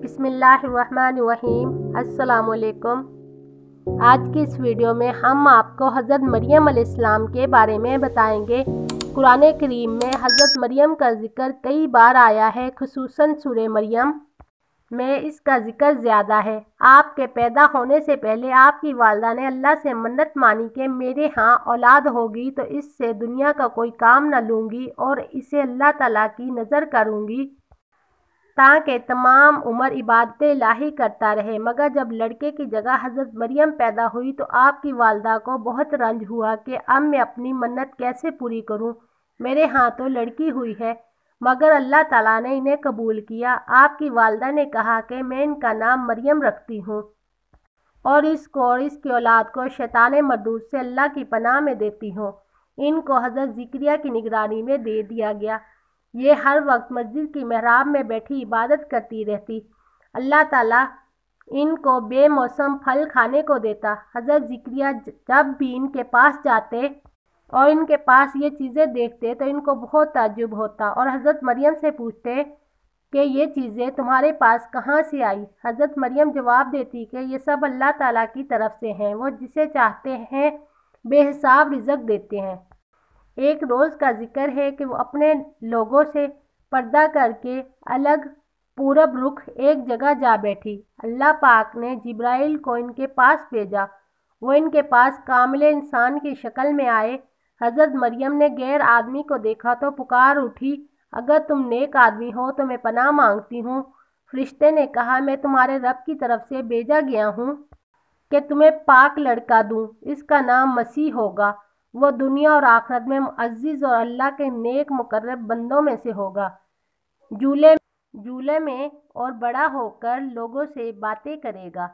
बिस्मिल्लाहिर्रहमानिर्रहीम। अस्सलामुअलैकुम। आज की इस वीडियो में हम आपको हज़रत मरियम अलैहिस्सलाम के बारे में बताएंगे। कुरान करीम में हज़रत मरियम का जिक्र कई बार आया है, खुसूसन सूरह मरियम में इसका जिक्र ज़्यादा है। आपके पैदा होने से पहले आपकी वालिदा ने अल्लाह से मन्नत मानी कि मेरे यहाँ औलाद होगी तो इससे दुनिया का कोई काम न लूँगी और इसे अल्लाह ताला की नज़र करूँगी ताकि तमाम उम्र इबादत इलाही करता रहे। मगर जब लड़के की जगह हज़रत मरियम पैदा हुई तो आपकी वालिदा को बहुत रंज हुआ कि अब मैं अपनी मन्नत कैसे पूरी करूं। मेरे यहाँ तो लड़की हुई है, मगर अल्लाह ताला ने इन्हें कबूल किया। आपकी वालिदा ने कहा कि मैं इनका नाम मरियम रखती हूँ और इसको और इसकी औलाद को शैतान मरदूद से अल्लाह की पनाह में देती हूँ। इनको हज़रत ज़िक्रिया की निगरानी में दे दिया गया। ये हर वक्त मस्जिद की मेहराब में बैठी इबादत करती रहती। अल्लाह ताला इनको बेमौसम फल खाने को देता। हज़रत ज़िक्रिया जब भी इनके पास जाते और इनके पास ये चीज़ें देखते तो इनको बहुत ताज्जुब होता और हज़रत मरियम से पूछते कि ये चीज़ें तुम्हारे पास कहाँ से आई। हज़रत मरियम जवाब देती कि ये सब अल्लाह ताला की तरफ से हैं, वो जिसे चाहते हैं बेहिसाब रिज़्क देते हैं। एक रोज़ का जिक्र है कि वो अपने लोगों से पर्दा करके अलग पूरब रुख एक जगह जा बैठी। अल्लाह पाक ने जिब्राइल को इनके पास भेजा। वो इनके पास कामिल इंसान की शक्ल में आए। हज़रत मरियम ने गैर आदमी को देखा तो पुकार उठी, अगर तुम नेक आदमी हो तो मैं पनाह मांगती हूँ। फरिश्ते ने कहा, मैं तुम्हारे रब की तरफ से भेजा गया हूँ कि तुम्हें पाक लड़का दूँ, इसका नाम मसीह होगा। वो दुनिया और आखिरत में मुअज़्ज़िज़ और अल्लाह के नेक मुकर्रब बंदों में से होगा। झूले में और बड़ा होकर लोगों से बातें करेगा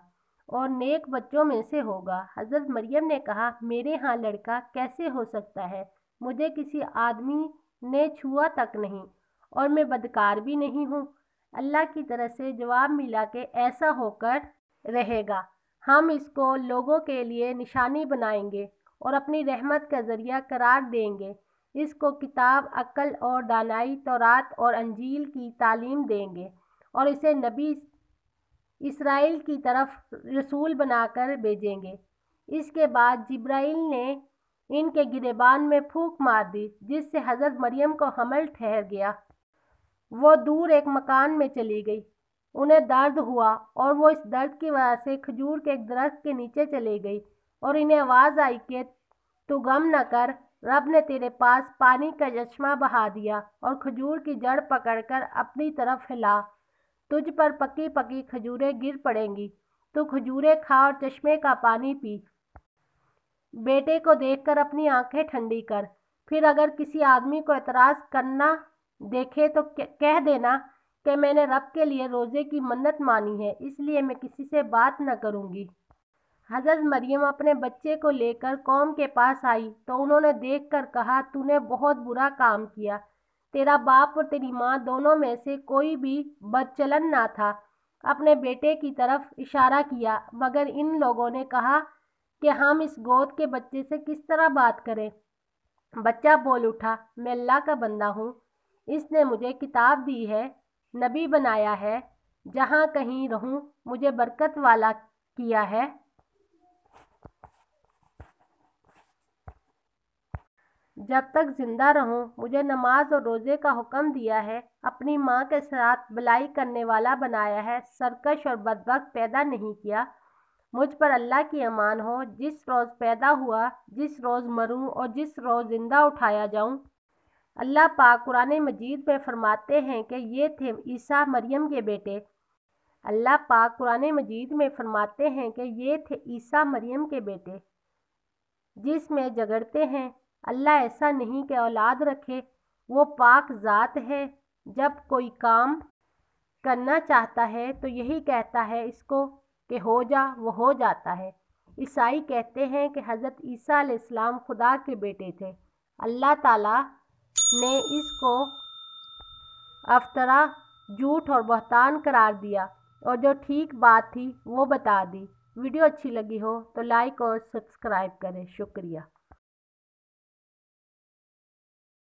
और नेक बच्चों में से होगा। हज़रत मरियम ने कहा, मेरे यहाँ लड़का कैसे हो सकता है? मुझे किसी आदमी ने छुआ तक नहीं और मैं बदकार भी नहीं हूँ। अल्लाह की तरफ से जवाब मिला कि ऐसा होकर रहेगा। हम इसको लोगों के लिए निशानी बनाएंगे और अपनी रहमत का ज़रिया करार देंगे। इसको किताब, अक्ल और दानाई, तौरात और अंजील की तालीम देंगे और इसे नबी इसराइल की तरफ रसूल बनाकर भेजेंगे। इसके बाद जिब्राइल ने इनके गिरेबान में फूंक मार दी, जिससे हज़रत मरियम को हमल ठहर गया। वो दूर एक मकान में चली गई। उन्हें दर्द हुआ और वो इस दर्द की वजह से खजूर के एक दरख्त के नीचे चली गई और इन्हें आवाज़ आई कि तू गम न कर, रब ने तेरे पास पानी का चश्मा बहा दिया और खजूर की जड़ पकड़कर अपनी तरफ हिला। तुझ पर पकी पकी खजूरें गिर पड़ेंगी। तू खजूरें खा और चश्मे का पानी पी। बेटे को देखकर अपनी आंखें ठंडी कर। फिर अगर किसी आदमी को एतराज़ करना देखे तो कह देना कि मैंने रब के लिए रोज़े की मन्नत मानी है, इसलिए मैं किसी से बात न करूँगी। हज़रत मरियम अपने बच्चे को लेकर कौम के पास आई तो उन्होंने देखकर कहा, तूने बहुत बुरा काम किया। तेरा बाप और तेरी माँ दोनों में से कोई भी बदचलन ना था। अपने बेटे की तरफ इशारा किया, मगर इन लोगों ने कहा कि हम इस गोद के बच्चे से किस तरह बात करें। बच्चा बोल उठा, मैं अल्लाह का बंदा हूँ। इसने मुझे किताब दी है, नबी बनाया है, जहाँ कहीं रहूँ मुझे बरकत वाला किया है। जब तक जिंदा रहूं मुझे नमाज और रोज़े का हुक्म दिया है। अपनी माँ के साथ भलाई करने वाला बनाया है, सरकश और बदबख्त पैदा नहीं किया। मुझ पर अल्लाह की अमान हो, जिस रोज़ पैदा हुआ, जिस रोज़ मरूं और जिस रोज़ ज़िंदा उठाया जाऊं। अल्लाह पाक कुरान मजीद में फरमाते हैं कि ये थे ईसा मरियम के बेटे। अल्लाह पाक कुरान मजीद में फरमाते हैं कि ये थे ईसा मरियम के बेटे जिसमें झगड़ते हैं। अल्लाह ऐसा नहीं कि औलाद रखे, वो पाक ज़ात है। जब कोई काम करना चाहता है तो यही कहता है इसको कि हो जा, वो हो जाता है। ईसाई कहते हैं कि हज़रत ईसा अलैहिस्सलाम खुदा के बेटे थे। अल्लाह ताला ने इसको अफ्तरा, झूठ और बहतान करार दिया और जो ठीक बात थी वो बता दी। वीडियो अच्छी लगी हो तो लाइक और सब्सक्राइब करें। शुक्रिया।